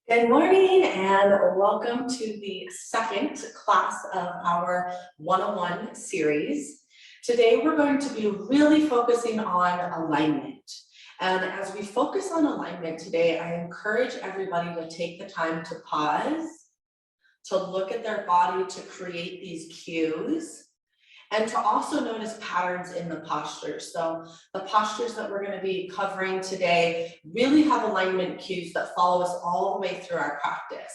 Good morning and welcome to the second class of our 101 series. Today we're going to be really focusing on alignment. And as we focus on alignment today, I encourage everybody to take the time to pause, to look at their body, to create these cues, and to also notice patterns in the postures. So the postures that we're going to be covering today really have alignment cues that follow us all the way through our practice.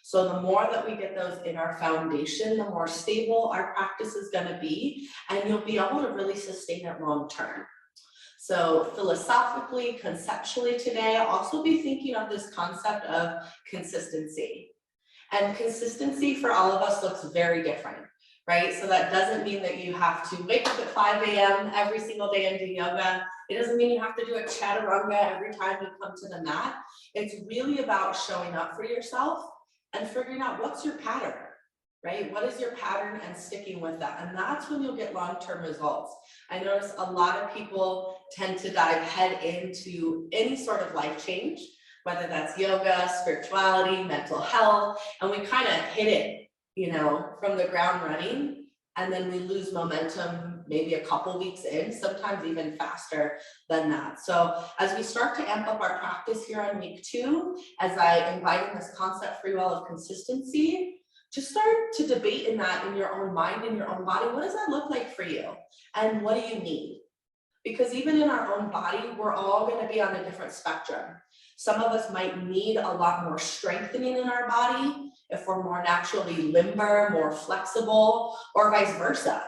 So the more that we get those in our foundation, the more stable our practice is going to be, and you'll be able to really sustain it long term. So philosophically, conceptually today, I'll also be thinking of this concept of consistency. And consistency for all of us looks very different. Right? So that doesn't mean that you have to wake up at 5 a.m. every single day and do yoga. It doesn't mean you have to do a chaturanga every time you come to the mat. It's really about showing up for yourself and figuring out what's your pattern, right? What is your pattern and sticking with that? And that's when you'll get long-term results. I notice a lot of people tend to dive head into any sort of life change, whether that's yoga, spirituality, mental health, and we kind of hit it, from the ground running, and then we lose momentum maybe a couple weeks in, sometimes even faster than that. So as we start to amp up our practice here on week 2, as I invite in this concept free well of consistency, just start to debate in that in your own mind, in your own body. What does that look like for you? And what do you need? Because even in our own body, we're all going to be on a different spectrum. Some of us might need a lot more strengthening in our body if we're more naturally limber, more flexible, or vice versa,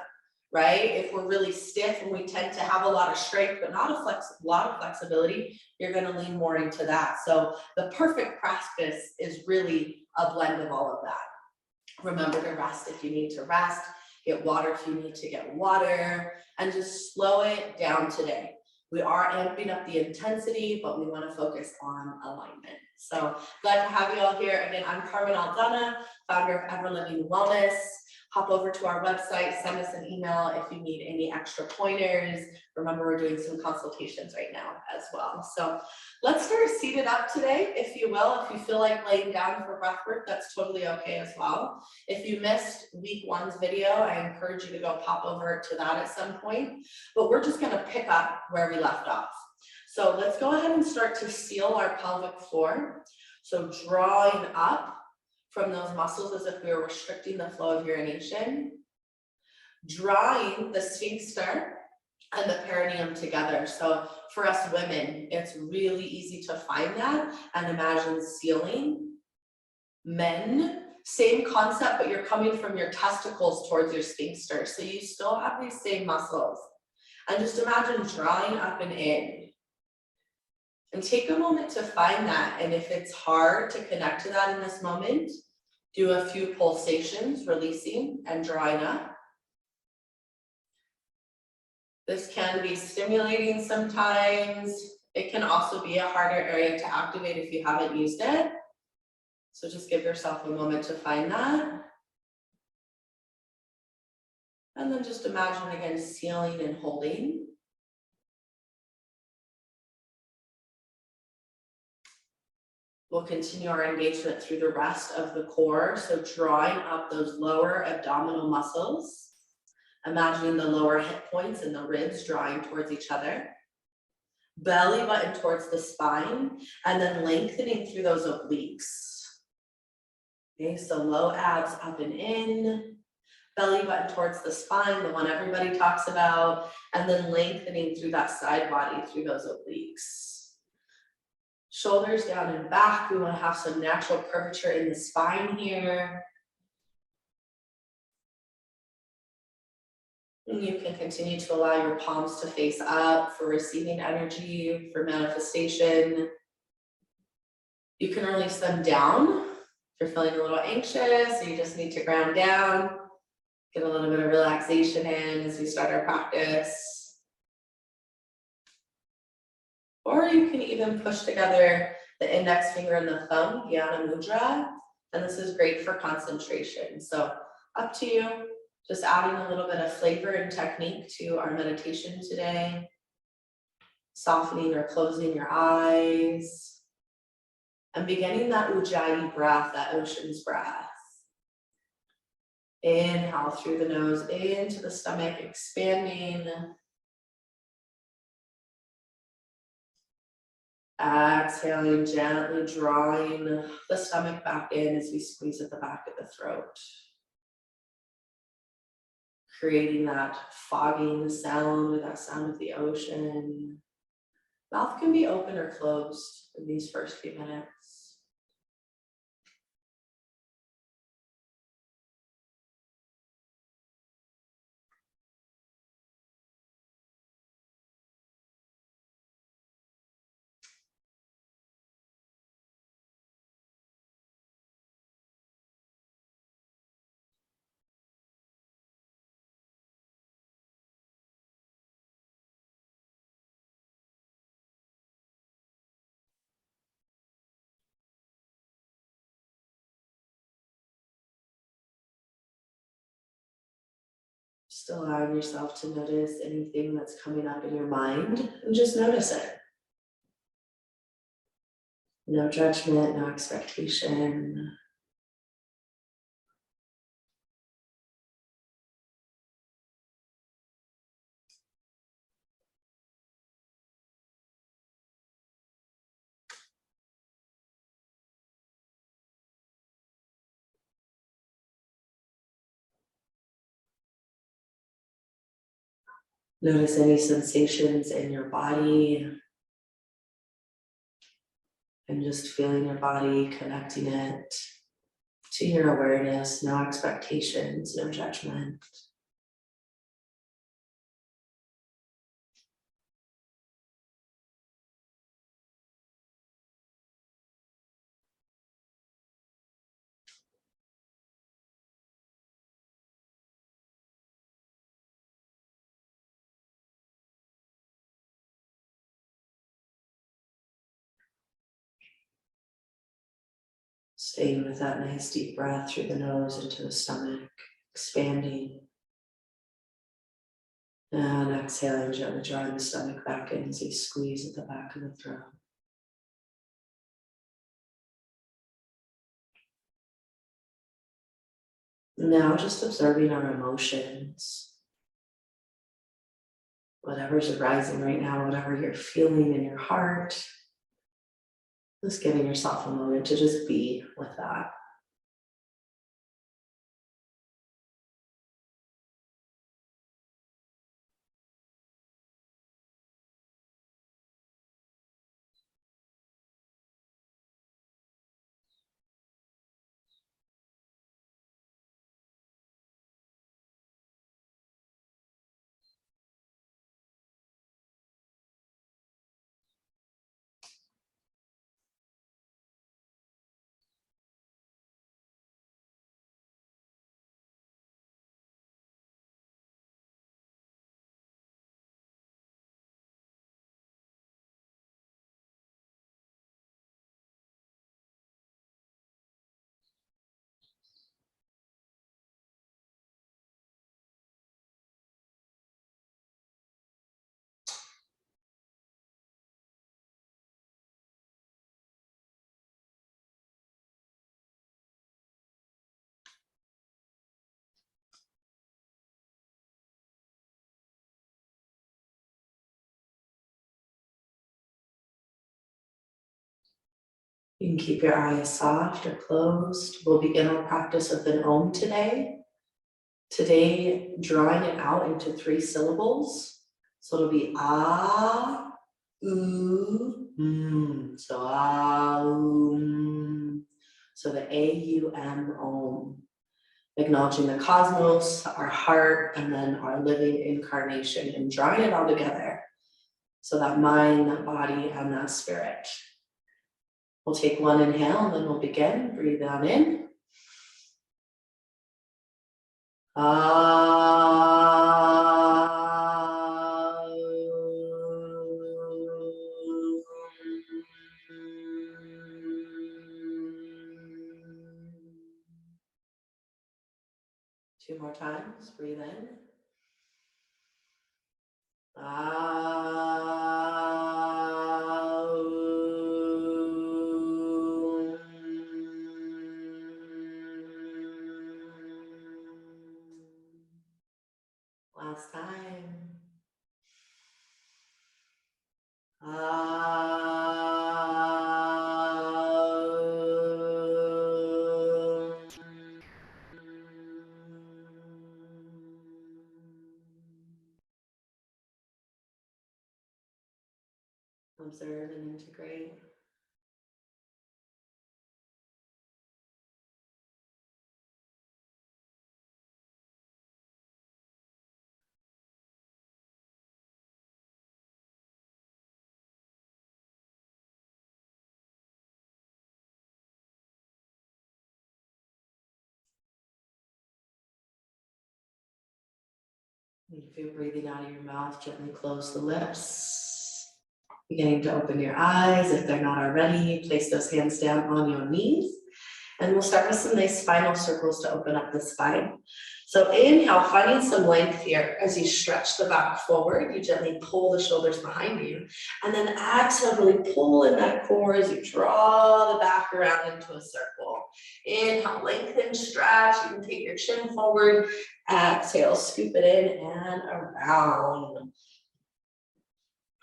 right? If we're really stiff and we tend to have a lot of strength, but not a lot of flexibility, you're going to lean more into that. So the perfect practice is really a blend of all of that. Remember to rest if you need to rest, get water if you need to get water, and just slow it down today. We are amping up the intensity, but we want to focus on alignment. So glad to have you all here. Again, I'm Carmen Aldana, founder of everlivingwellness. Hop over to our website, send us an email if you need any extra pointers. Remember, we're doing some consultations right now as well. So let's start seated up today, if you will. If you feel like laying down for breath work, that's totally okay as well. If you missed week 1's video, I encourage you to go pop over to that at some point. But we're just going to pick up where we left off. So let's go ahead and start to seal our pelvic floor. So drawing up from those muscles as if we were restricting the flow of urination, drawing the sphincter and the perineum together. So for us women, it's really easy to find that and imagine sealing. Men, same concept, but you're coming from your testicles towards your sphincter. So you still have these same muscles. And just imagine drawing up and in. And take a moment to find that. And if it's hard to connect to that in this moment, do a few pulsations, releasing and drawing up. This can be stimulating sometimes. It can also be a harder area to activate if you haven't used it. So just give yourself a moment to find that. And then just imagine again, sealing and holding. We'll continue our engagement through the rest of the core. So drawing up those lower abdominal muscles, imagining the lower hip points and the ribs drawing towards each other. Belly button towards the spine, and then lengthening through those obliques. Okay, so low abs up and in, belly button towards the spine, the one everybody talks about, and then lengthening through that side body through those obliques. Shoulders down and back. We want to have some natural curvature in the spine here. And you can continue to allow your palms to face up for receiving energy, for manifestation. You can release them down if you're feeling a little anxious, or you just need to ground down. Get a little bit of relaxation in as we start our practice. Or you can even push together the index finger and the thumb, Jnana Mudra, and this is great for concentration. So up to you, just adding a little bit of flavor and technique to our meditation today. Softening or closing your eyes. And beginning that ujjayi breath, that ocean's breath. Inhale through the nose into the stomach, expanding. Exhaling, gently drawing the stomach back in as we squeeze at the back of the throat. Creating that fogging sound or that sound of the ocean. Mouth can be open or closed in these first few minutes. Just allowing yourself to notice anything that's coming up in your mind and just notice it. No judgment, no expectation. Notice any sensations in your body and just feeling your body, connecting it to your awareness, no expectations, no judgment. Staying with that nice deep breath through the nose into the stomach, expanding. And exhaling, gently drawing the stomach back in as you squeeze at the back of the throat. Now just observing our emotions. Whatever's arising right now, whatever you're feeling in your heart, just giving yourself a moment to just be with that. You can keep your eyes soft or closed. We'll begin our practice with an Om today. Today, drawing it out into 3 syllables. So it'll be ah, so ah, So the A-U-M, Om. Acknowledging the cosmos, our heart, and then our living incarnation, and drawing it all together. So that mind, that body, and that spirit. We'll take one inhale and then we'll begin. Breathe on in. Ah. 2 more times. Breathe in. Ah. last time. Observe and integrate. If you're breathing out of your mouth, gently close the lips. Beginning to open your eyes. If they're not already, place those hands down on your knees. And we'll start with some nice spinal circles to open up the spine. So inhale, finding some length here. As you stretch the back forward, you gently pull the shoulders behind you. And then exhale, really pull in that core as you draw the back around into a circle. Inhale, lengthen, stretch. You can take your chin forward. Exhale, scoop it in and around.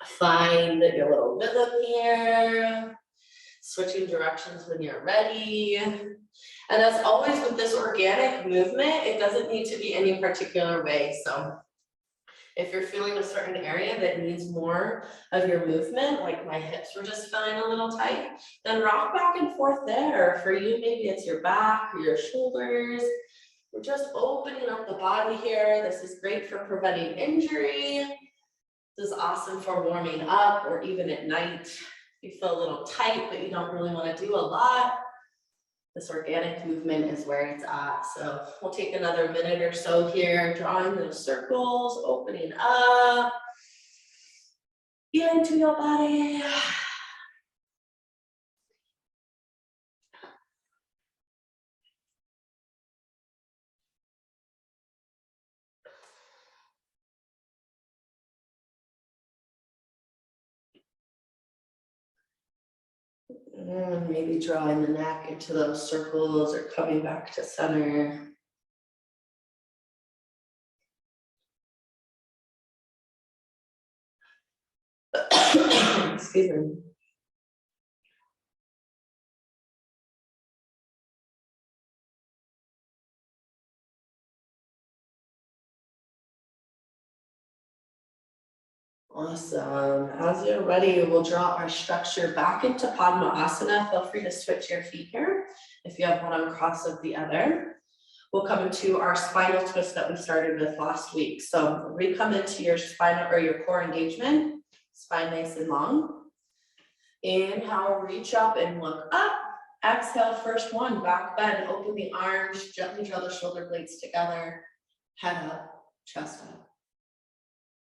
Find your little rhythm here. Switching directions when you're ready. And as always with this organic movement, it doesn't need to be any particular way. So if you're feeling a certain area that needs more of your movement, like my hips were just feeling a little tight, then rock back and forth there. For you, maybe it's your back or your shoulders. We're just opening up the body here. This is great for preventing injury. This is awesome for warming up or even at night. You feel a little tight, but you don't really want to do a lot. This organic movement is where it's at. So we'll take another minute or so here, drawing those circles, opening up into your body. And maybe drawing the neck into those circles or coming back to center. Excuse me. Awesome. As you're ready, we'll draw our structure back into Padmasana. Feel free to switch your feet here if you have one on cross of the other. We'll come into our spinal twist that we started with last week. So we come into your spinal or your core engagement, spine nice and long. Inhale, reach up and look up. Exhale, first one, back bend, open the arms, gently draw the shoulder blades together, head up, chest up.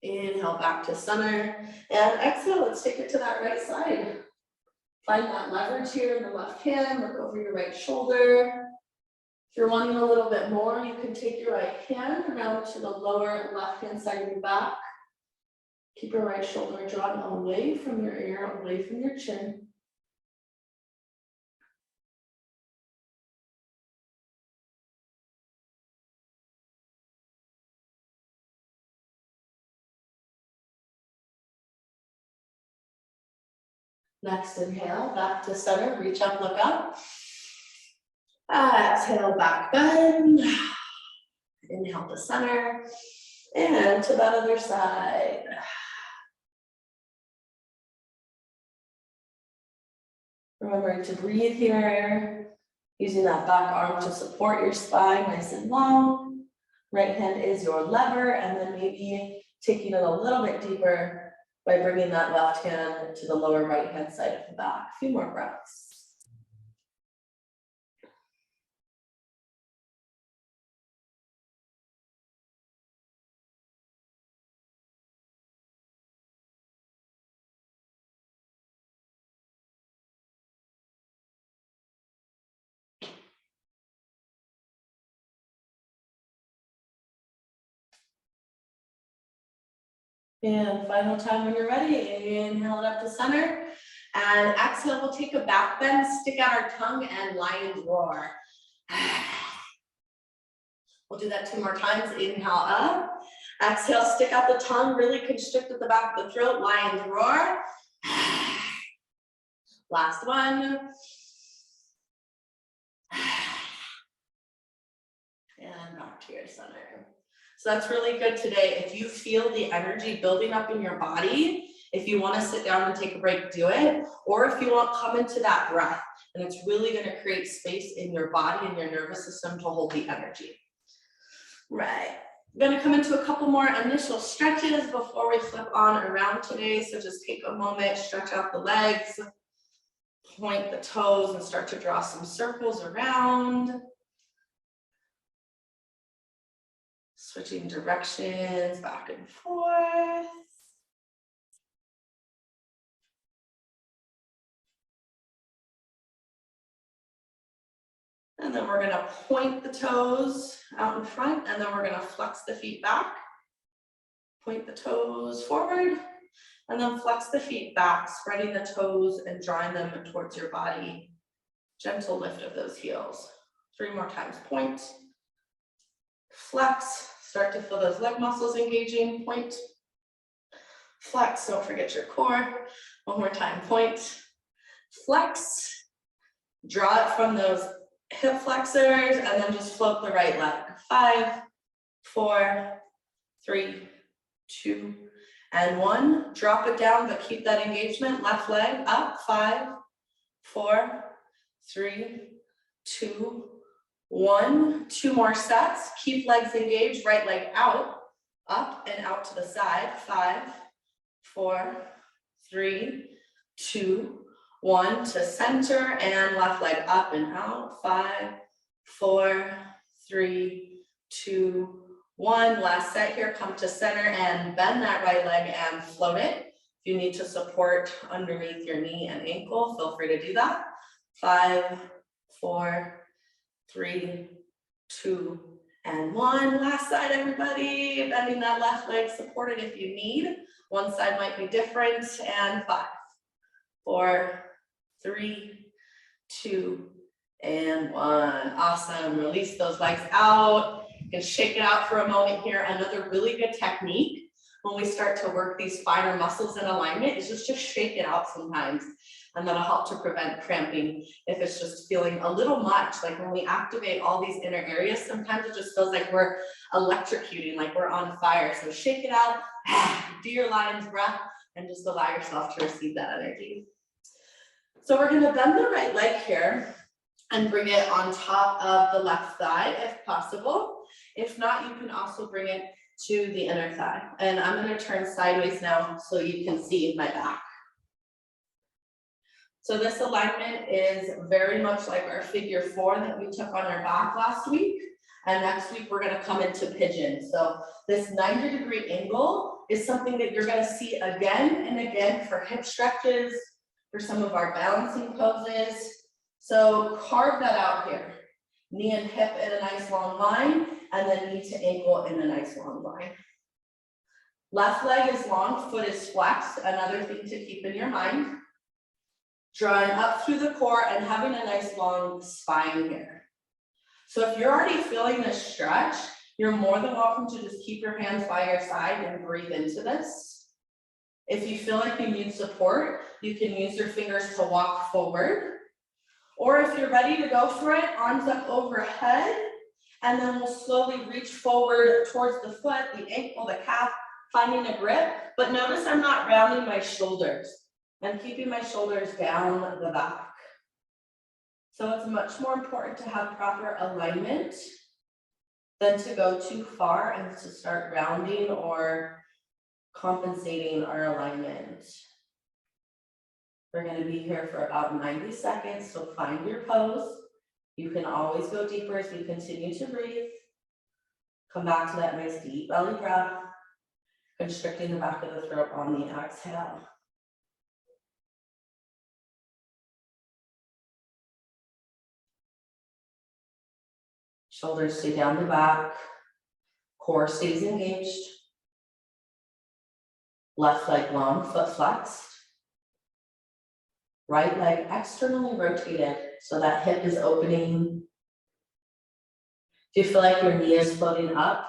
Inhale, back to center, and exhale, let's take it to that right side. Find that leverage here in the left hand, look over your right shoulder. If you're wanting a little bit more, you can take your right hand around to the lower left-hand side of your back. Keep your right shoulder drawn away from your ear, away from your chin. Next inhale, back to center, reach up, look up. Exhale, back bend. Inhale to center. And to that other side. Remember to breathe here. Using that back arm to support your spine, nice and long. Right hand is your lever, and then maybe taking it a little bit deeper by bringing that left hand to the lower right hand side of the back. A few more breaths. And final time when you're ready, inhale it up to center. And exhale, we'll take a back bend, stick out our tongue, and lion's roar. We'll do that 2 more times. Inhale up. Exhale, stick out the tongue, really constrict at the back of the throat, lion's roar. Last one. And back to your center. So that's really good today. If you feel the energy building up in your body, if you want to sit down and take a break, do it. Or if you want, come into that breath. And it's really going to create space in your body and your nervous system to hold the energy. Right. I'm going to come into a couple more initial stretches before we flip on around today. So just take a moment, stretch out the legs, point the toes, and start to draw some circles around. Switching directions back and forth. And then we're going to point the toes out in front, and then we're going to flex the feet back. Point the toes forward, and then flex the feet back, spreading the toes and drawing them towards your body. Gentle lift of those heels. 3 more times. Point, flex, start to feel those leg muscles engaging. Point, flex, don't forget your core. 1 more time. Point, flex, draw it from those hip flexors, and then just float the right leg. 5, 4, 3, 2, and 1. Drop it down, but keep that engagement. Left leg up. 5, 4, 3, 2, 1. 2 more sets. Keep legs engaged. Right leg out, up and out to the side. 5, 4, 3, 2, 1 to center, and left leg up and out. 5, 4, 3, 2, 1. Last set here. Come to center and bend that right leg and float it. If you need to support underneath your knee and ankle, feel free to do that. 5, 4, 3, 2, and 1. Last side, everybody. Bending that left leg, support it if you need. One side might be different. And 5, 4, 3, 2, and 1. Awesome. Release those legs out. You can shake it out for a moment here. Another really good technique when we start to work these finer muscles in alignment is just to shake it out sometimes. And that'll help to prevent cramping if it's just feeling a little much. Like when we activate all these inner areas, sometimes it just feels like we're electrocuting, like we're on fire. So shake it out, do your lion's breath, and just allow yourself to receive that energy. So we're going to bend the right leg here and bring it on top of the left thigh if possible. If not, you can also bring it to the inner thigh. And I'm going to turn sideways now so you can see my back. So this alignment is very much like our figure 4 that we took on our back last week. And next week, we're going to come into pigeon. So this 90-degree angle is something that you're going to see again and again for hip stretches, for some of our balancing poses. So carve that out here. Knee and hip in a nice long line, and then knee to ankle in a nice long line. Left leg is long, foot is flexed. Another thing to keep in your mind. Drawing up through the core and having a nice long spine here. So if you're already feeling this stretch, you're more than welcome to just keep your hands by your side and breathe into this. If you feel like you need support, you can use your fingers to walk forward. Or if you're ready to go for it, arms up overhead, and then we'll slowly reach forward towards the foot, the ankle, the calf, finding a grip. But notice I'm not rounding my shoulders. I'm keeping my shoulders down the back. So it's much more important to have proper alignment than to go too far and to start rounding or compensating our alignment. We're going to be here for about 90 seconds, so find your pose. You can always go deeper as we continue to breathe. Come back to that nice deep belly breath, constricting the back of the throat on the exhale. Shoulders stay down the back, core stays engaged. Left leg long, foot flexed. Right leg externally rotated so that hip is opening. If you feel like your knee is floating up,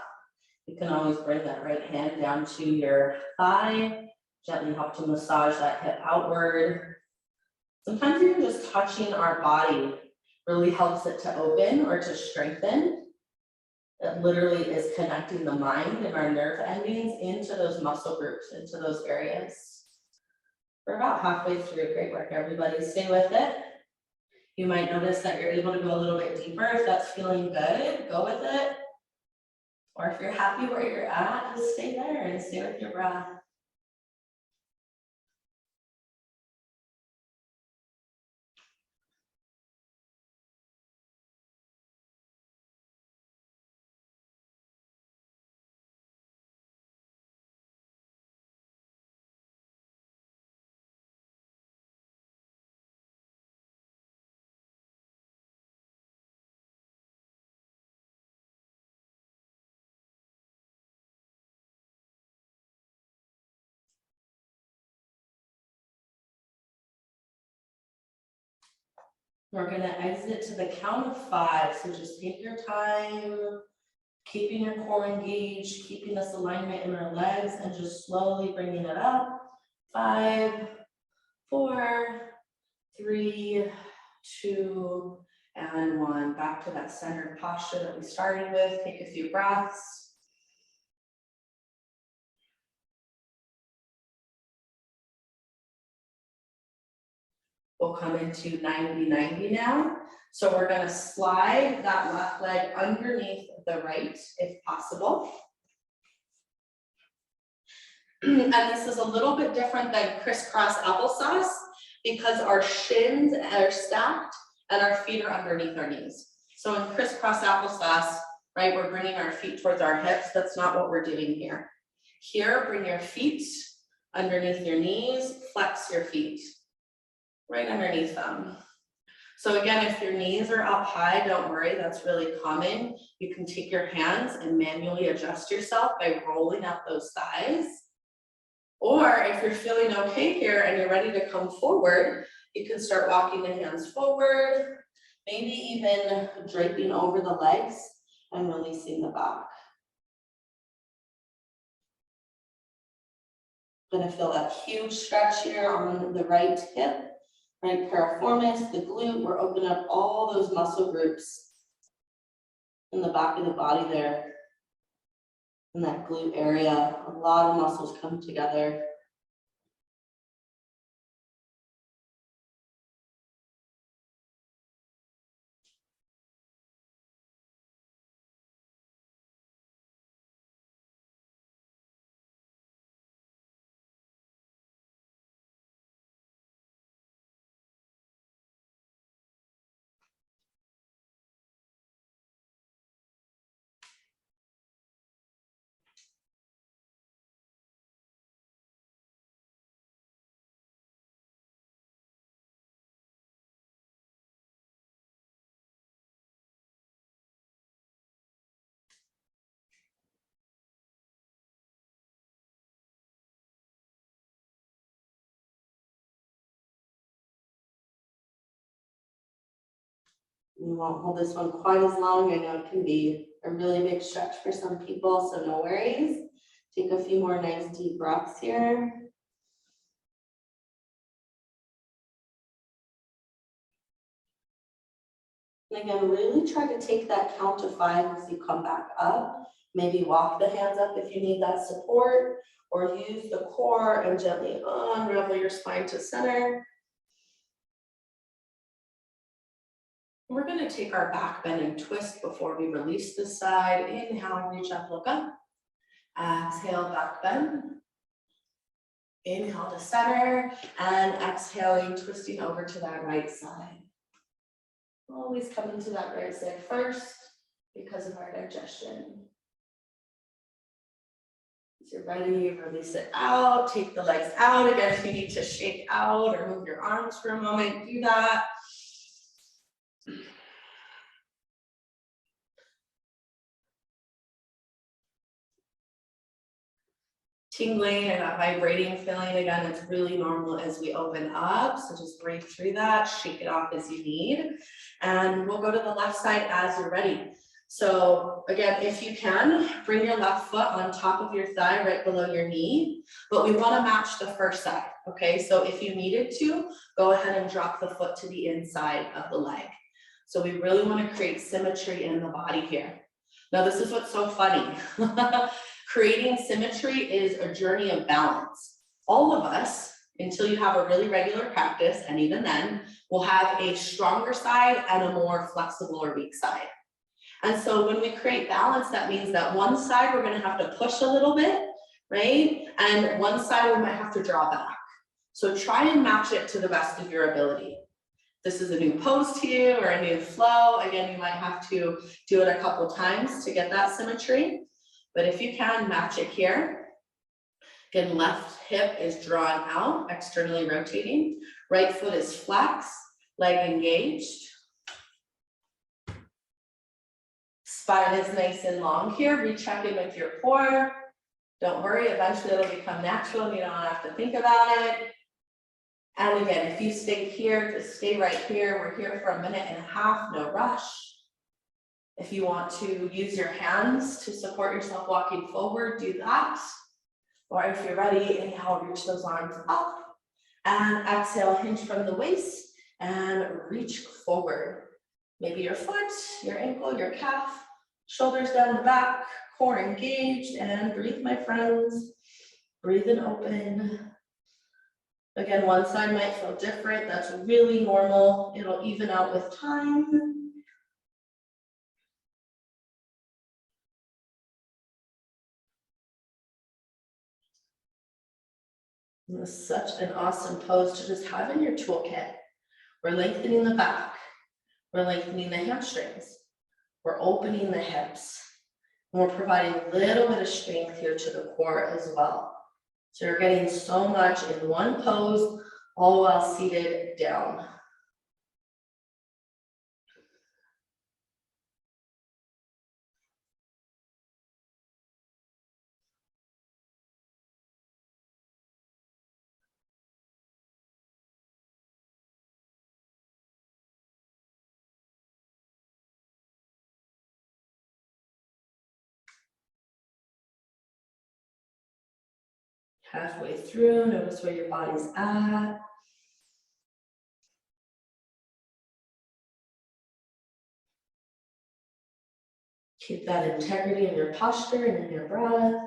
You can always bring that right hand down to your thigh, gently help to massage that hip outward. Sometimes even just touching our body really helps it to open or to strengthen. It literally is connecting the mind and our nerve endings into those muscle groups, into those areas. We're about halfway through. Great work, everybody. Stay with it. You might notice that you're able to go a little bit deeper. If that's feeling good, go with it. Or if you're happy where you're at, just stay there and stay with your breath. We're gonna exit to the count of 5, so just take your time, keeping your core engaged, keeping this alignment in our legs, and just slowly bringing it up. 5, 4, 3, 2, and 1. Back to that centered posture that we started with. Take a few breaths. We'll come into 90-90 now. So we're going to slide that left leg underneath the right, if possible. And this is a little bit different than crisscross applesauce because our shins are stacked and our feet are underneath our knees. So in crisscross applesauce, right, we're bringing our feet towards our hips. That's not what we're doing here. Here, bring your feet underneath your knees, flex your feet right underneath them. So again, if your knees are up high, don't worry, that's really common. You can take your hands and manually adjust yourself by rolling out those thighs. Or if you're feeling okay here and you're ready to come forward, you can start walking the hands forward, maybe even draping over the legs and releasing the back. Gonna feel that huge stretch here on the right hip. Right, piriformis, the glute, we're opening up all those muscle groups in the back of the body there. In that glute area, a lot of muscles come together. We won't hold this one quite as long. I know it can be a really big stretch for some people, so no worries. Take a few more nice deep breaths here. And again, really try to take that count to 5 as you come back up. Maybe walk the hands up if you need that support, or use the core and gently unravel your spine to center. We're going to take our back bend and twist before we release this side. Inhale, reach up, look up. Exhale, back bend. Inhale to center, and exhaling, twisting over to that right side. Always coming to that right side first because of our digestion. As you're ready, release it out, take the legs out. Again, if you need to shake out or move your arms for a moment, do that. Tingling and that vibrating feeling, again, it's really normal as we open up. So just breathe through that, shake it off as you need. And we'll go to the left side as you're ready. So again, if you can, bring your left foot on top of your thigh, right below your knee, but we want to match the first side, okay? So if you needed to, go ahead and drop the foot to the inside of the leg. So we really want to create symmetry in the body here. Now, this is what's so funny. Creating symmetry is a journey of balance. All of us, until you have a really regular practice, and even then, will have a stronger side and a more flexible or weak side. And so when we create balance, that means that one side we're going to have to push a little bit, right? And one side we might have to draw back. So try and match it to the best of your ability. This is a new pose to you or a new flow. Again, you might have to do it a couple times to get that symmetry. But if you can, match it here. Again, left hip is drawn out, externally rotating. Right foot is flexed, leg engaged. Spine is nice and long here. Recheck in with your core. Don't worry, eventually it'll become natural and you don't have to think about it. And again, if you stay here, just stay right here. We're here for 1.5 minutes, no rush. If you want to use your hands to support yourself walking forward, do that. Or if you're ready, inhale, reach those arms up. And exhale, hinge from the waist and reach forward. Maybe your foot, your ankle, your calf, shoulders down the back, core engaged, and breathe, my friends. Breathe and open. Again, one side might feel different. That's really normal. It'll even out with time. This is such an awesome pose to just have in your toolkit. We're lengthening the back. We're lengthening the hamstrings. We're opening the hips. And we're providing a little bit of strength here to the core as well. So you're getting so much in one pose, all while seated down. Halfway through, notice where your body's at. Keep that integrity in your posture and in your breath.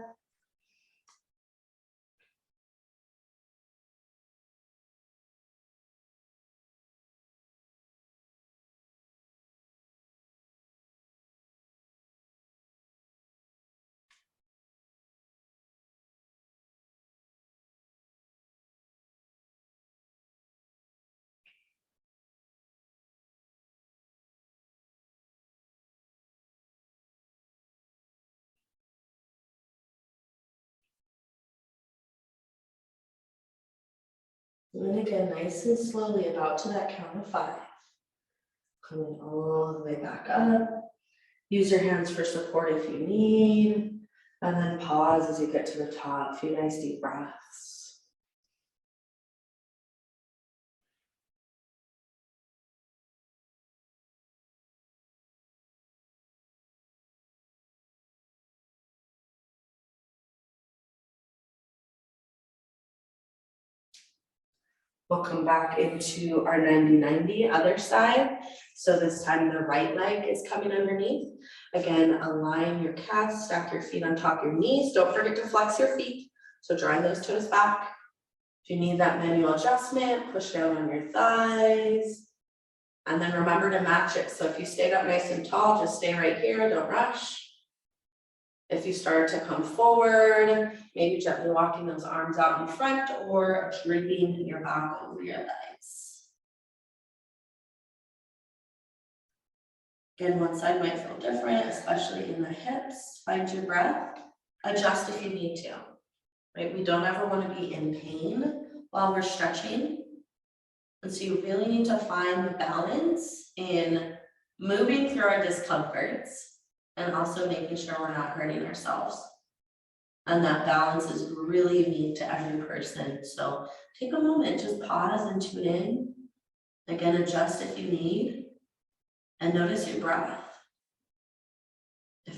And again, nice and slowly, about to that count of 5. Coming all the way back up. Use your hands for support if you need. And then pause as you get to the top. A few nice deep breaths. We'll come back into our 90-90 other side. So this time the right leg is coming underneath. Again, align your calves, stack your feet on top of your knees. Don't forget to flex your feet. So drawing those toes back. If you need that manual adjustment, push down on your thighs. And then remember to match it. So if you stayed up nice and tall, just stay right here, don't rush. If you start to come forward, maybe gently walking those arms out in front or draping your back over your legs. Again, one side might feel different, especially in the hips. Find your breath. Adjust if you need to. Right? We don't ever want to be in pain while we're stretching. And so you really need to find the balance in moving through our discomforts and also making sure we're not hurting ourselves. And that balance is really unique to every person. So take a moment, just pause and tune in. Again, adjust if you need. And notice your breath.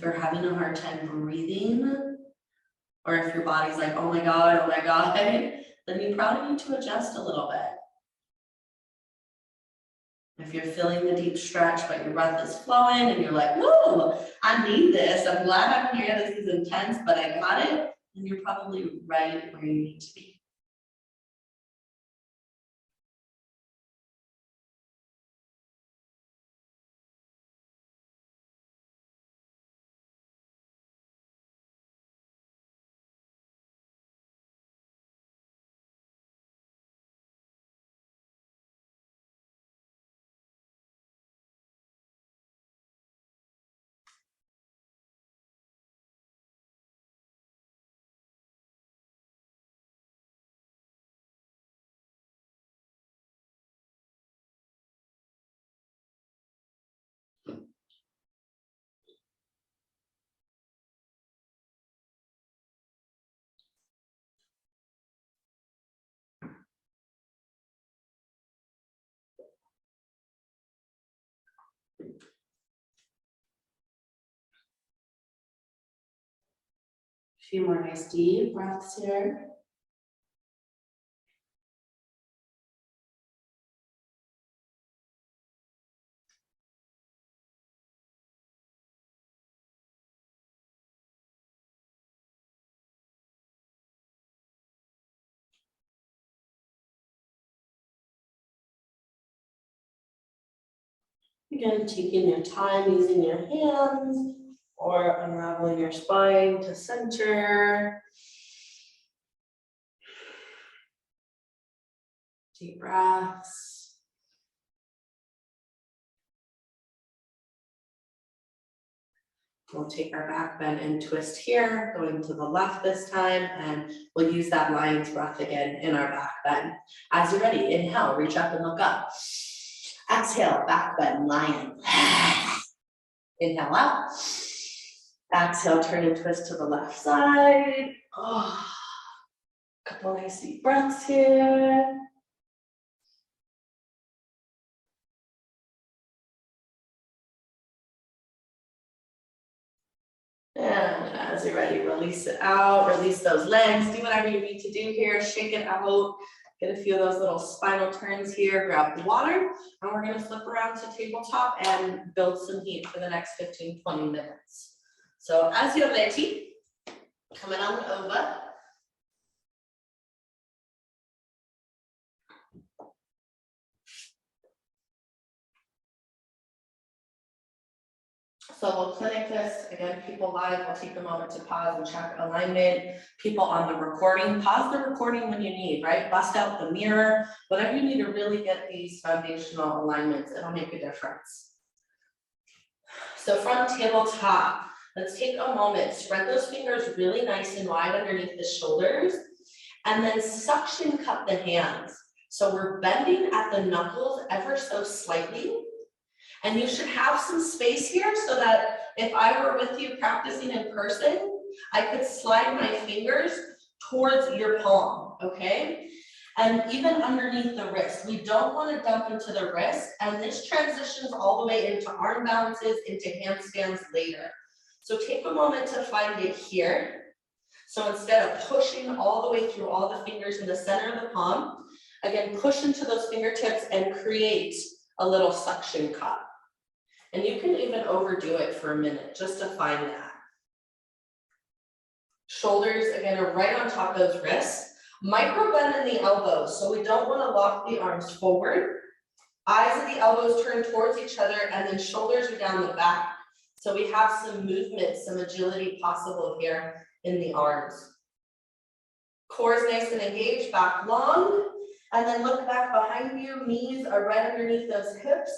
If you're having a hard time breathing, or if your body's like, oh my God, then you probably need to adjust a little bit. If you're feeling the deep stretch, but your breath is flowing and you're like, whoa, I need this. I'm glad I'm here. This is intense, but I got it. And you're probably right where you need to be. A few more nice deep breaths here. Again, taking your time using your hands or unraveling your spine to center. Deep breaths. We'll take our back bend and twist here, going to the left this time, and we'll use that lion's breath again in our back bend. As you're ready, inhale, reach up and look up. Exhale, back bend, lion. Inhale out. Exhale, turn and twist to the left side. Oh, couple nice deep breaths here. And as you're ready, release it out, release those legs, do whatever you need to do here, shake it out, get a few of those little spinal turns here, grab the water, and we're gonna flip around to tabletop and build some heat for the next 15-20 minutes. So as you're ready, coming on over. So we'll clinic this, again, people live, we'll take a moment to pause and check alignment. People on the recording, pause the recording when you need, right? Bust out the mirror, whatever you need to really get these foundational alignments, it'll make a difference. So from tabletop, let's take a moment, spread those fingers really nice and wide underneath the shoulders, and then suction cup the hands. So we're bending at the knuckles ever so slightly. And you should have some space here so that if I were with you practicing in person, I could slide my fingers towards your palm, okay? And even underneath the wrist, we don't want to dump into the wrist, and this transitions all the way into arm balances, into handstands later. So take a moment to find it here. So instead of pushing all the way through all the fingers in the center of the palm, again, push into those fingertips and create a little suction cup. And you can even overdo it for a minute just to find that. Shoulders, again, are right on top of those wrists. Micro bend in the elbows, so we don't want to lock the arms forward. Eyes of the elbows turn towards each other, and then shoulders are down the back. So we have some movement, some agility possible here in the arms. Core is nice and engaged, back long, and then look back behind you. Knees are right underneath those hips,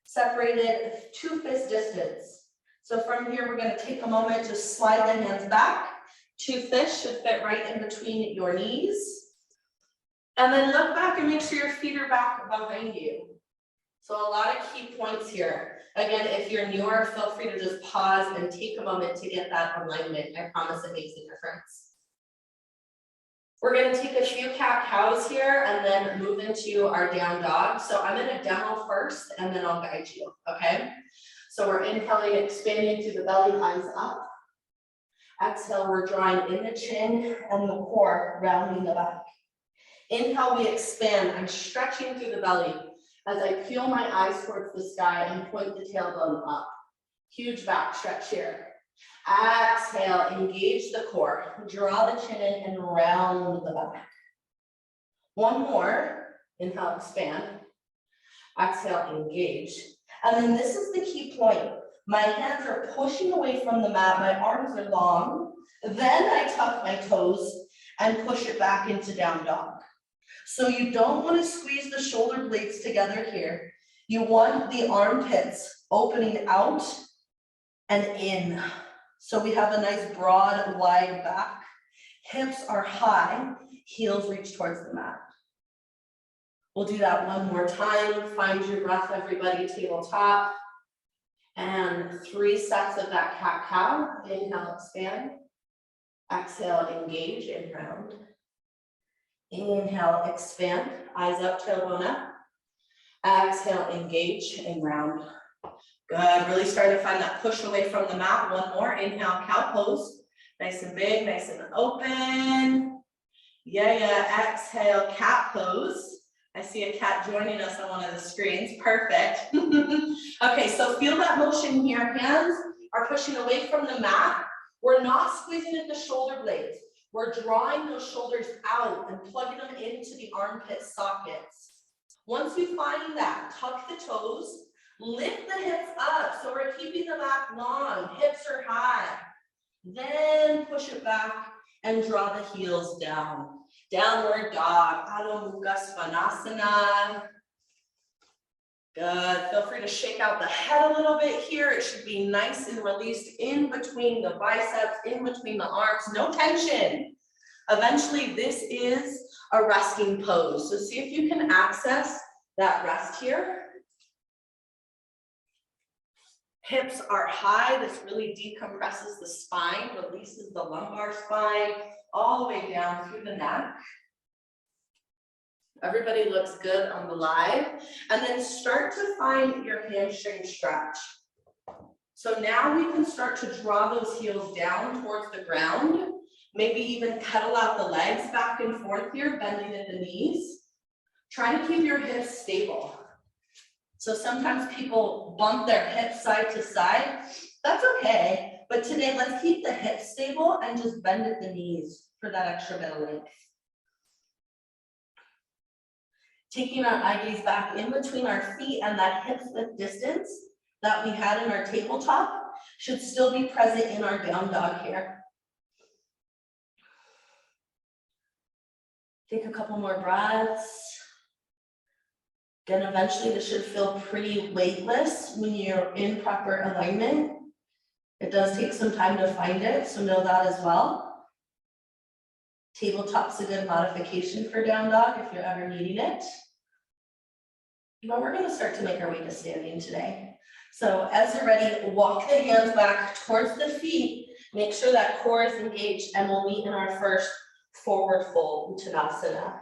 separated 2 fist distance. So from here, we're going to take a moment to slide the hands back. 2 fists should fit right in between your knees. And then look back and make sure your feet are back behind you. So a lot of key points here. Again, if you're newer, feel free to just pause and take a moment to get that alignment. I promise it makes a difference. We're going to take a few cat-cows here and then move into our down dog. So I'm going to demo first and then I'll guide you, okay? So we're inhaling, expanding through the belly, eyes up. Exhale, we're drawing in the chin and the core, rounding the back. Inhale, we expand. I'm stretching through the belly as I peel my eyes towards the sky and point the tailbone up. Huge back stretch here. Exhale, engage the core. Draw the chin in and round the back. One more. Inhale, expand. Exhale, engage. And then this is the key point. My hands are pushing away from the mat. My arms are long. Then I tuck my toes and push it back into down dog. So you don't want to squeeze the shoulder blades together here. You want the armpits opening out and in. So we have a nice broad, wide back. Hips are high, heels reach towards the mat. We'll do that one more time. Find your breath, everybody, tabletop. And 3 sets of that cat-cow. Inhale, expand. Exhale, engage and round. Inhale, expand. Eyes up, tailbone up. Exhale, engage and round. Good. Really start to find that push away from the mat. One more. Inhale, cow pose. Nice and big, nice and open. Yeah. Exhale, cat pose. I see a cat joining us on one of the screens. Perfect. Okay, so feel that motion here. Hands are pushing away from the mat. We're not squeezing at the shoulder blades. We're drawing those shoulders out and plugging them into the armpit sockets. Once you find that, tuck the toes, lift the hips up. So we're keeping the back long, hips are high. Then push it back and draw the heels down. Downward dog, Adho Mukha Svanasana. Good, feel free to shake out the head a little bit here. It should be nice and released in between the biceps, in between the arms, no tension. Eventually, this is a resting pose. So see if you can access that rest here. Hips are high. This really decompresses the spine, releases the lumbar spine all the way down through the neck. Everybody looks good on the live. And then start to find your hamstring stretch. So now we can start to draw those heels down towards the ground. Maybe even pedal out the legs back and forth here, bending at the knees. Try to keep your hips stable. So sometimes people bump their hips side to side. That's okay. But today, let's keep the hips stable and just bend at the knees for that extra bit of length. Taking our eye gaze back in between our feet, and that hip width distance that we had in our tabletop should still be present in our down dog here. Take a couple more breaths. Again, eventually this should feel pretty weightless when you're in proper alignment. It does take some time to find it, so know that as well. Tabletop's a good modification for down dog if you're ever needing it. But we're going to start to make our way to standing today. So as you're ready, walk the hands back towards the feet. Make sure that core is engaged, and we'll meet in our first forward fold, Uttanasana.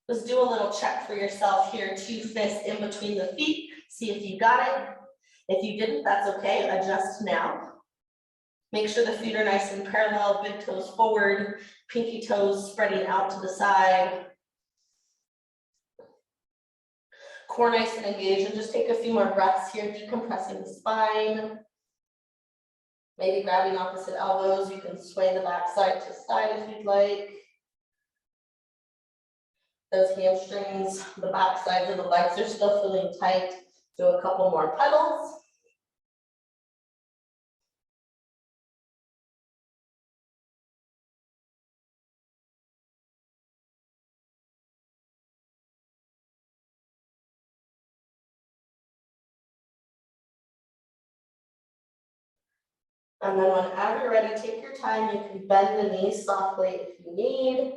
Let's do a little check for yourself here. 2 fists in between the feet. See if you got it. If you didn't, that's okay. Adjust now. Make sure the feet are nice and parallel, big toes forward, pinky toes spreading out to the side. Core nice and engaged, and just take a few more breaths here, decompressing the spine. Maybe grabbing opposite elbows. You can sway the back side to side if you'd like. Those hamstrings, the back sides of the legs are still feeling tight. Do a couple more pedals. And then whenever you're ready, take your time. You can bend the knees softly if you need.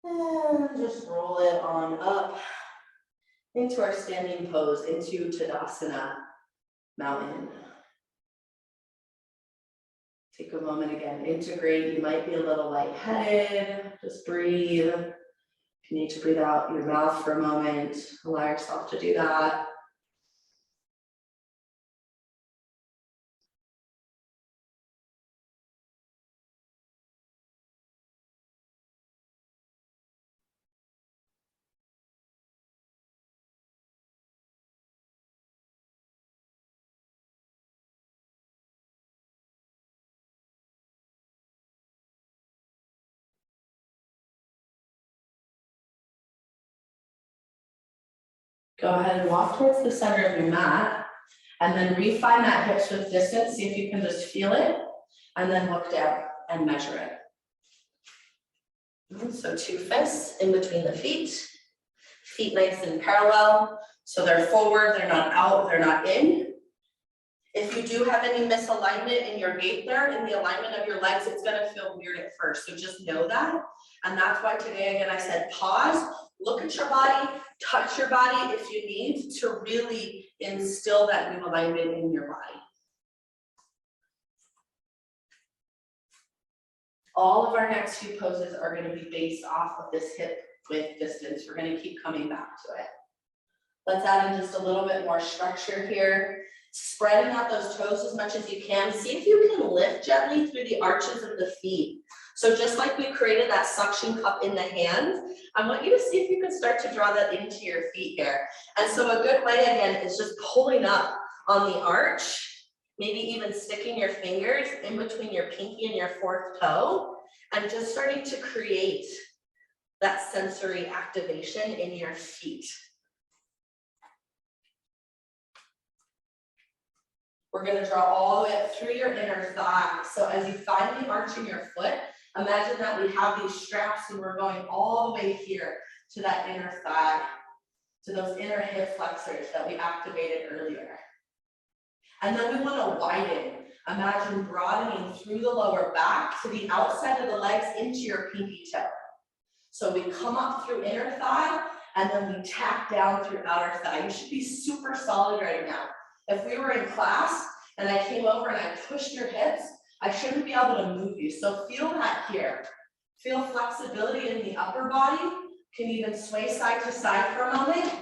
And just roll it on up into our standing pose, into Tadasana, mountain. Take a moment again, integrate. You might be a little lightheaded. Just breathe. If you need to breathe out your mouth for a moment, allow yourself to do that. Go ahead and walk towards the center of your mat, and then refine that hips width distance. See if you can just feel it, and then look down and measure it. So 2 fists in between the feet nice and parallel. So they're forward, they're not out, they're not in. If you do have any misalignment in your gait there, in the alignment of your legs, it's gonna feel weird at first. So just know that. And that's why today, again, I said pause, look at your body, touch your body if you need to really instill that new alignment in your body. All of our next few poses are going to be based off of this hip width distance. We're going to keep coming back to it. Let's add in just a little bit more structure here. Spreading out those toes as much as you can. See if you can lift gently through the arches of the feet. So just like we created that suction cup in the hands, I want you to see if you can start to draw that into your feet here. And so a good way, again, is just pulling up on the arch. Maybe even sticking your fingers in between your pinky and your 4th toe, and just starting to create that sensory activation in your feet. We're going to draw all the way up through your inner thigh. So as you find the arch in your foot, imagine that we have these straps and we're going all the way here to that inner thigh, to those inner hip flexors that we activated earlier. And then we want to widen. Imagine broadening through the lower back to the outside of the legs into your pinky toe. So we come up through inner thigh, and then we tap down through outer thigh. You should be super solid right now. If we were in class and I came over and I pushed your hips, I shouldn't be able to move you. So feel that here. Feel flexibility in the upper body. Can even sway side to side for a moment.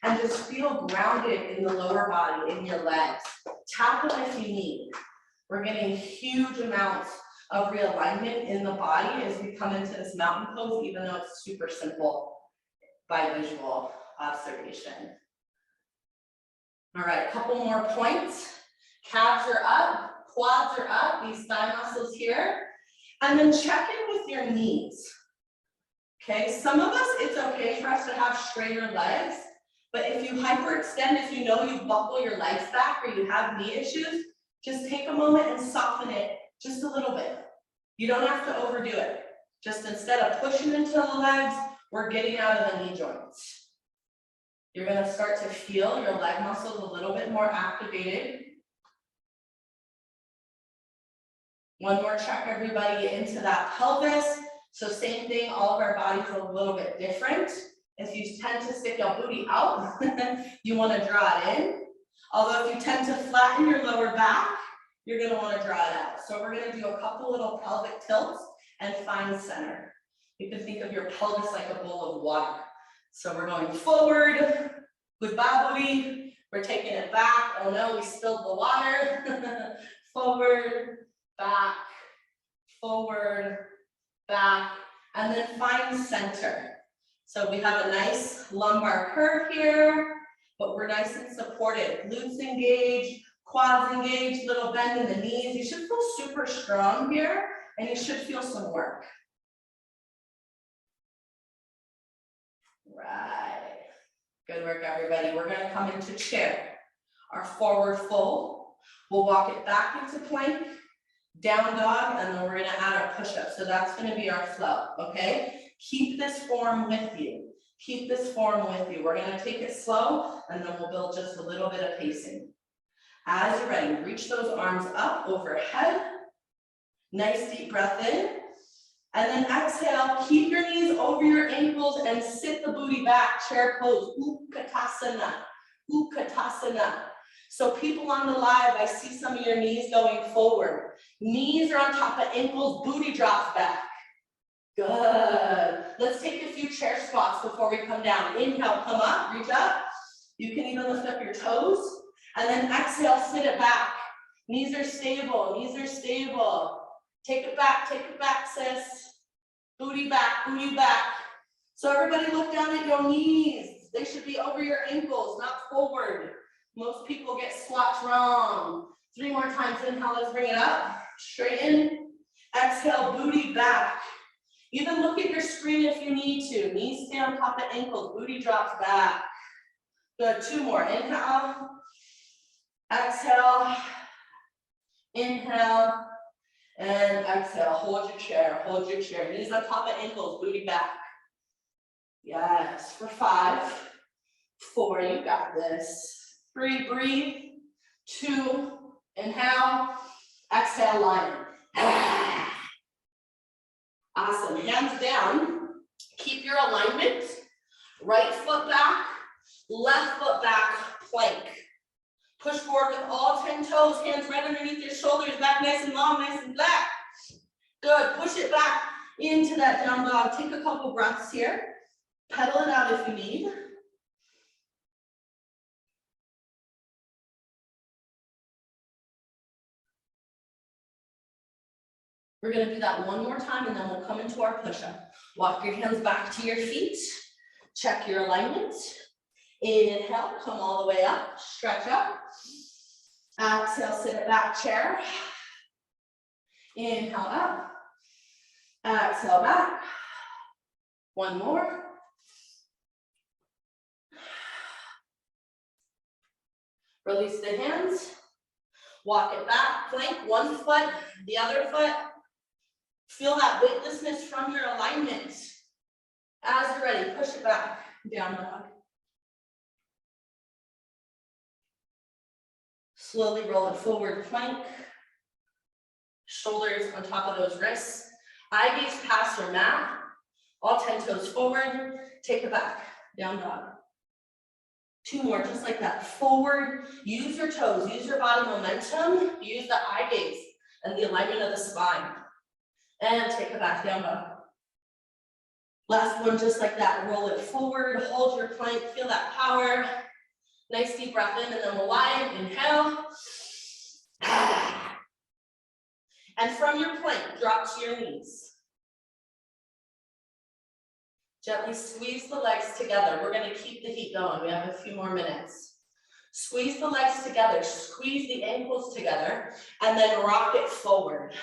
And just feel grounded in the lower body, in your legs. Tap them if you need. We're getting huge amounts of realignment in the body as we come into this mountain pose, even though it's super simple by visual observation. All right, a couple more points. Calves are up, quads are up, these thigh muscles here. And then check in with your knees. Okay, some of us, it's okay for us to have straighter legs. But if you hyperextend, if you know you buckle your legs back or you have knee issues, just take a moment and soften it just a little bit. You don't have to overdo it. Just instead of pushing into the legs, we're getting out of the knee joints. You're going to start to feel your leg muscles a little bit more activated. One more check, everybody, into that pelvis. So same thing, all of our bodies are a little bit different. If you tend to stick your booty out, you want to draw it in. Although if you tend to flatten your lower back, you're going to want to draw it out. So we're going to do a couple little pelvic tilts and find center. You can think of your pelvis like a bowl of water. So we're going forward, goodbye booty. We're taking it back. Oh no, we spilled the water. Forward, back, and then find center. So we have a nice lumbar curve here, but we're nice and supported. Glutes engaged, quads engaged, little bend in the knees. You should feel super strong here, and you should feel some work. Right. Good work, everybody. We're gonna come into chair. Our forward fold. We'll walk it back into plank, down dog, and then we're gonna add our push-up. So that's gonna be our flow, okay? Keep this form with you. Keep this form with you. We're gonna take it slow, and then we'll build just a little bit of pacing. As you're ready, reach those arms up overhead. Nice deep breath in. And then exhale, keep your knees over your ankles and sit the booty back, chair pose, Utkatasana, Utkatasana. So people on the live, I see some of your knees going forward. Knees are on top of ankles, booty drops back. Good. Let's take a few chair squats before we come down. Inhale, come up, reach up. You can even lift up your toes. And then exhale, sit it back. Knees are stable, knees are stable. Take it back, sis. Booty back, booty back. So everybody look down at your knees. They should be over your ankles, not forward. Most people get squats wrong. 3 more times, inhale, let's bring it up. Straighten. Exhale, booty back. Even look at your screen if you need to. Knees stay on top of ankles, booty drops back. Good, 2 more. Inhale, exhale, inhale, and exhale. Hold your chair, hold your chair. Knees on top of ankles, booty back. Yes, for 5, 4, you got this. 3, breathe. 2, inhale, exhale, lion. Awesome, hands down. Keep your alignment. Right foot back, left foot back, plank. Push forward with all 10 toes, hands right underneath your shoulders, back nice and long, nice and flat. Good, push it back into that down dog. Take a couple breaths here. Pedal it out if you need. We're gonna do that one more time and then we'll come into our push-up. Walk your hands back to your feet. Check your alignment. Inhale, come all the way up, stretch up. Exhale, sit it back chair. Inhale up. Exhale back. One more. Release the hands. Walk it back, plank, one foot, the other foot. Feel that weightlessness from your alignment. As you're ready, push it back, down dog. Slowly roll it forward, plank. Shoulders on top of those wrists. Eye gaze past your mat. All 10 toes forward. Take it back, down dog. 2 more, just like that. Forward, use your toes, use your body momentum, use the eye gaze and the alignment of the spine. And take it back, down dog. Last one, just like that. Roll it forward, hold your plank, feel that power. Nice deep breath in, and then we'll lie. Inhale. And from your plank, drop to your knees. Gently squeeze the legs together. We're going to keep the heat going. We have a few more minutes. Squeeze the legs together, squeeze the ankles together, and then rock it forward.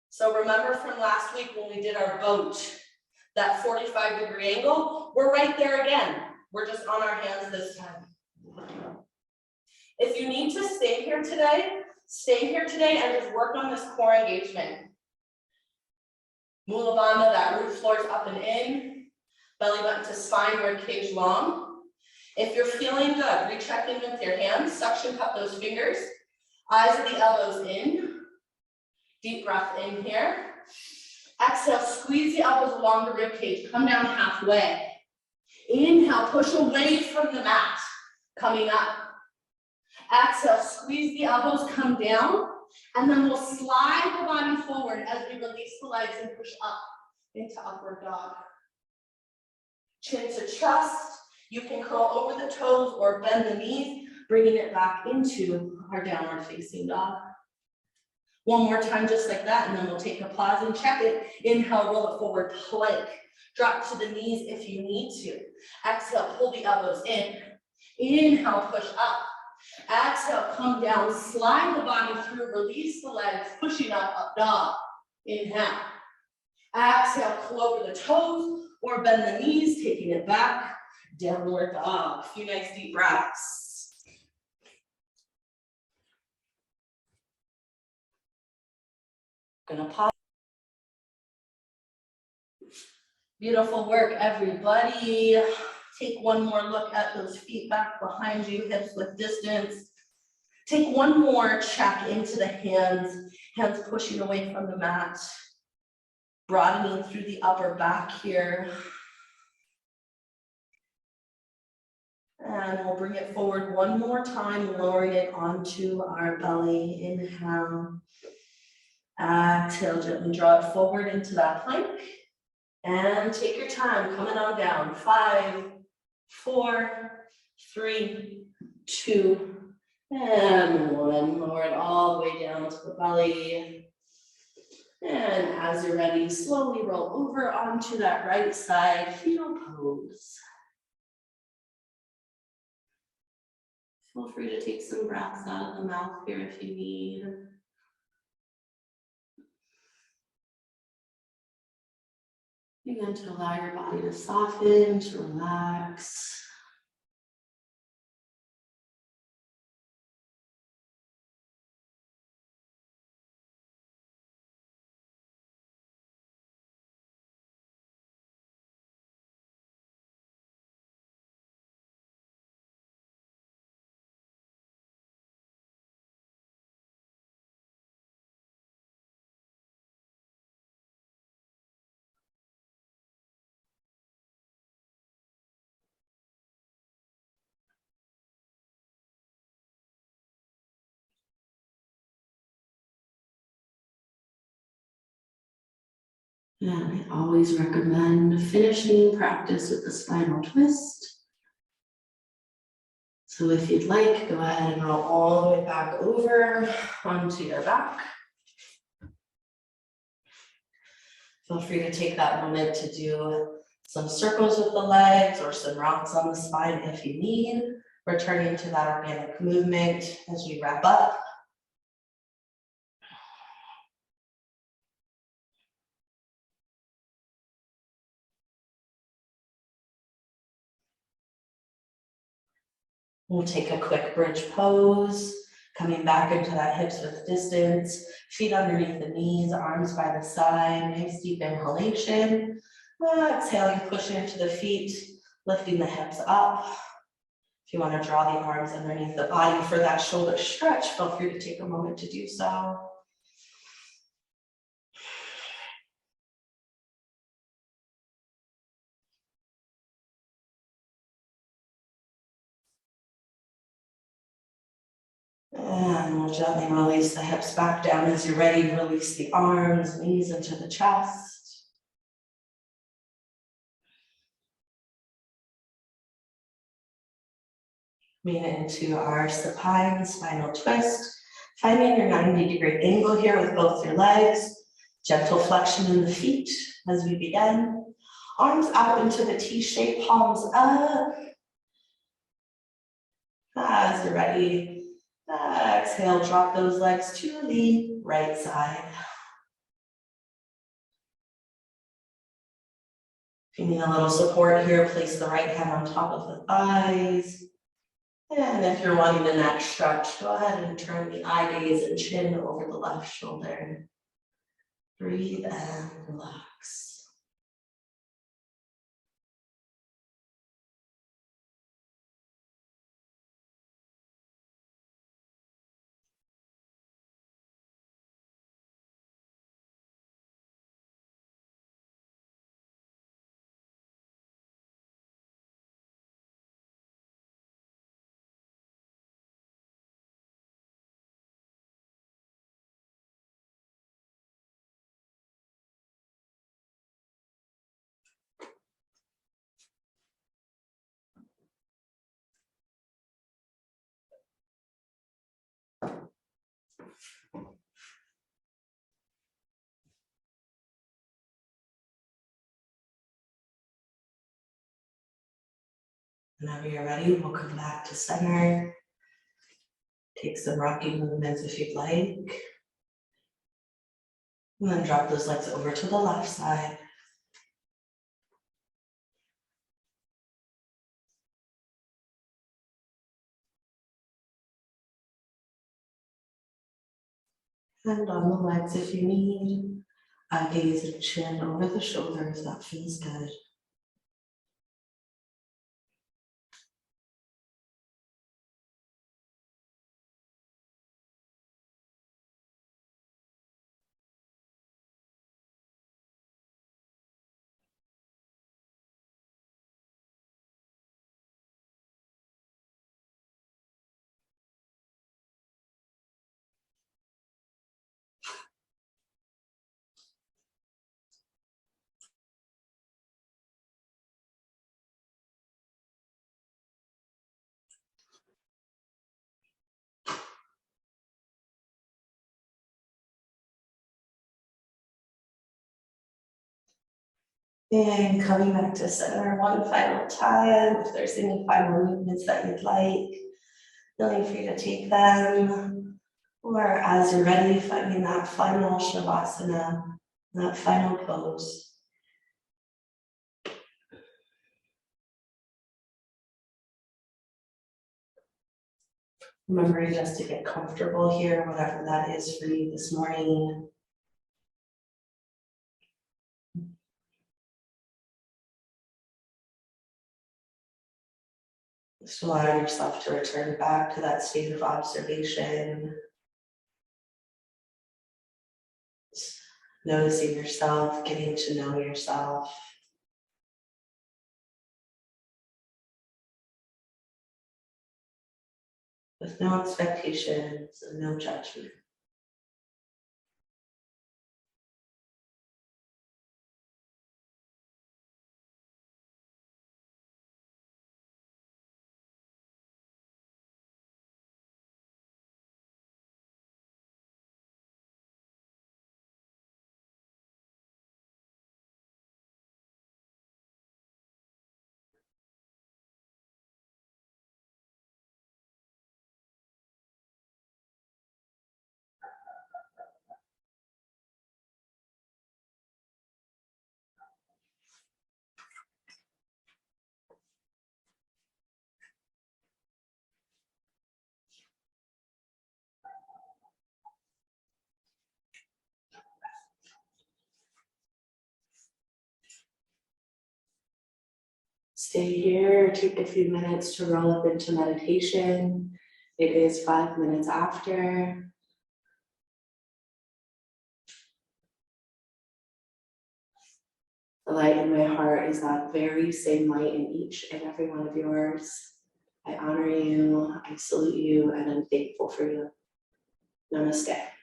So remember from last week when we did our boat, that 45-degree angle, we're right there again. We're just on our hands this time. If you need to stay here today and just work on this core engagement. Mula bandha, that root floors up and in, belly button to spine, rib cage long. If you're feeling good, recheck in with your hands, suction cup those fingers, eyes of the elbows in, deep breath in here. Exhale, squeeze the elbows along the rib cage, come down halfway. Inhale, push away from the mat, coming up. Exhale, squeeze the elbows, come down. And then we'll slide the body forward as we release the legs and push up into upward dog. Chin to chest. You can curl over the toes or bend the knees, bringing it back into our downward facing dog. One more time, just like that, and then we'll take a pause and check it. Inhale, roll it forward, plank. Drop to the knees if you need to. Exhale, pull the elbows in. Inhale, push up. Exhale, come down, slide the body through, release the legs, pushing up dog. Inhale. Exhale, pull over the toes or bend the knees, taking it back, downward dog. A few nice deep breaths. Gonna pause. Beautiful work, everybody. Take one more look at those feet back behind you, hips with distance. Take one more check into the hands, hands pushing away from the mat. Broadening through the upper back here. And we'll bring it forward one more time, lowering it onto our belly. Inhale. Exhale, gently draw it forward into that plank. And take your time, coming on down. 5, 4, 3, 2, and 1. Lower it all the way down to the belly. And as you're ready, slowly roll over onto that right side, fetal pose. Feel free to take some breaths out of the mouth here if you need. Begin to allow your body to soften, to relax. And I always recommend finishing practice with the spinal twist. So if you'd like, go ahead and roll all the way back over onto your back. Feel free to take that moment to do some circles with the legs or some rocks on the spine if you need, returning to that organic movement as we wrap up. We'll take a quick bridge pose, coming back into that hips width distance, feet underneath the knees, arms by the side, nice deep inhalation. Exhale, you push into the feet, lifting the hips up. If you want to draw the arms underneath the body for that shoulder stretch, feel free to take a moment to do so. And we'll gently release the hips back down as you're ready. Release the arms, knees into the chest. Coming into our supine spinal twist. Finding your 90-degree angle here with both your legs. Gentle flexion in the feet as we begin. Arms out into the T-shape, palms up. As you're ready, exhale, drop those legs to the right side. If you need a little support here, place the right hand on top of the thighs. And if you're wanting a neck stretch, go ahead and turn the eye gaze and chin over the left shoulder. Breathe and relax. Whenever you're ready, we'll come back to center. Take some rocking movements if you'd like. And then drop those legs over to the left side. And on the legs if you need. Eye gaze and chin over the shoulders, that feels good. And coming back to center one final time. If there's any final movements that you'd like, feeling free to take them. Or as you're ready, finding that final Shavasana, that final pose. Remembering just to get comfortable here, whatever that is for you this morning. Just allow yourself to return back to that state of observation. Noticing yourself, getting to know yourself. With no expectations and no judgment. Stay here, take a few minutes to roll up into meditation. It is 5 minutes after. The light in my heart is that very same light in each and every one of yours. I honor you, I salute you, and I'm thankful for you. Namaste.